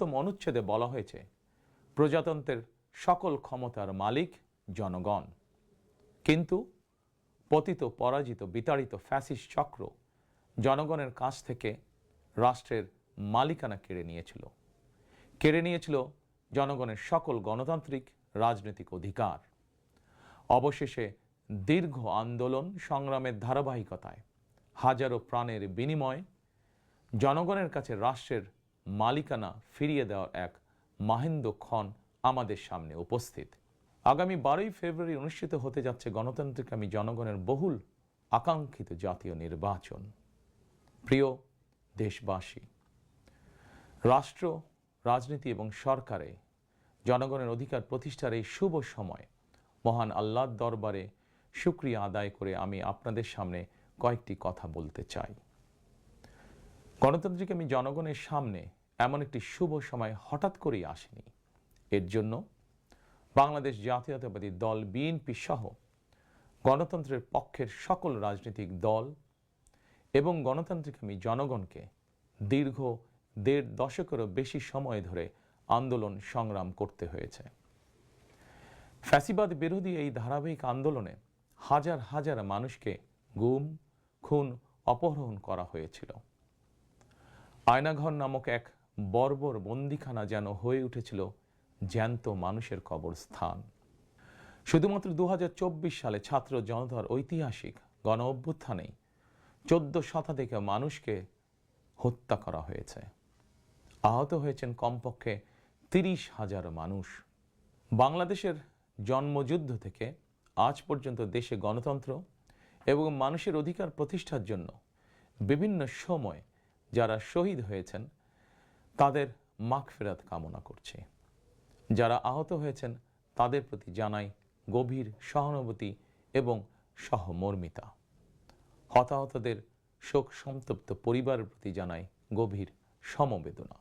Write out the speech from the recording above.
সপ্তম অনুচ্ছেদে বলা হয়েছে প্রজাতন্ত্রের সকল ক্ষমতার মালিক জনগণ। কিন্তু পতিত পরাজিত বিতাড়িত ফ্যাসিস্ট চক্র জনগণের কাছ থেকে রাষ্ট্রের মালিকানা কেড়ে নিয়েছিল জনগণের সকল গণতান্ত্রিক রাজনৈতিক অধিকার। অবশেষে দীর্ঘ আন্দোলন সংগ্রামের ধারাবাহিকতায় হাজারো প্রাণের বিনিময়ে জনগণের কাছে রাষ্ট্রের মালিকানা ফিরিয়ে দেওয়ার এক মাহেন্দ্রক্ষণ আমাদের সামনে উপস্থিত। আগামী 12ই ফেব্রুয়ারি অনুষ্ঠিত হতে যাচ্ছে গণতান্ত্রিকামী জনগণের বহুল আকাঙ্ক্ষিত জাতীয় নির্বাচন। প্রিয় দেশবাসী, রাষ্ট্র, রাজনীতি এবং সরকারে জনগণের অধিকার প্রতিষ্ঠার এই শুভ সময় মহান আল্লাহর দরবারে শুকরিয়া আদায় করে আমি আপনাদের সামনে কয়েকটি কথা বলতে চাই। গণতান্ত্রিকামী জনগণের সামনে এমন একটি শুভ সময় হঠাৎ করেই আসেনি। এর জন্য বাংলাদেশ জাতীয়তাবাদী দল বিএনপি সহ গণতন্ত্রের পক্ষের সকল রাজনৈতিক দল এবং গণতান্ত্রিকামী জনগণকে দীর্ঘ 1.5 দশকেরও বেশি সময় ধরে আন্দোলন সংগ্রাম করতে হয়েছে। ফ্যাসিবাদ বিরোধী এই ধারাবাহিক আন্দোলনে হাজার হাজার মানুষকে গুম, খুন, অপহরণ করা হয়েছিল। আয়নাঘর নামক এক বর্বর বন্দিখানা যেন হয়ে উঠেছিল জ্যান্ত মানুষের কবরস্থান। শুধুমাত্র 2024 সালে ছাত্র জনতার ঐতিহাসিক গণ অভ্যুত্থানেই 14 শতাধিক মানুষকে হত্যা করা হয়েছে। আহত হয়েছেন কমপক্ষে 30,000 মানুষ। বাংলাদেশের জন্মযুদ্ধ থেকে আজ পর্যন্ত দেশে গণতন্ত্র এবং মানুষের অধিকার প্রতিষ্ঠার জন্য বিভিন্ন সময় যারা শহীদ হয়েছেন তাদের মাগফিরাত কামনা করছি। যারা আহত হয়েছেন তাদের প্রতি জানাই গভীর সহানুভূতি এবং সহমর্মিতা। হতাহতদের শোক সন্তপ্ত পরিবারের প্রতি জানাই গভীর সমবেদনা।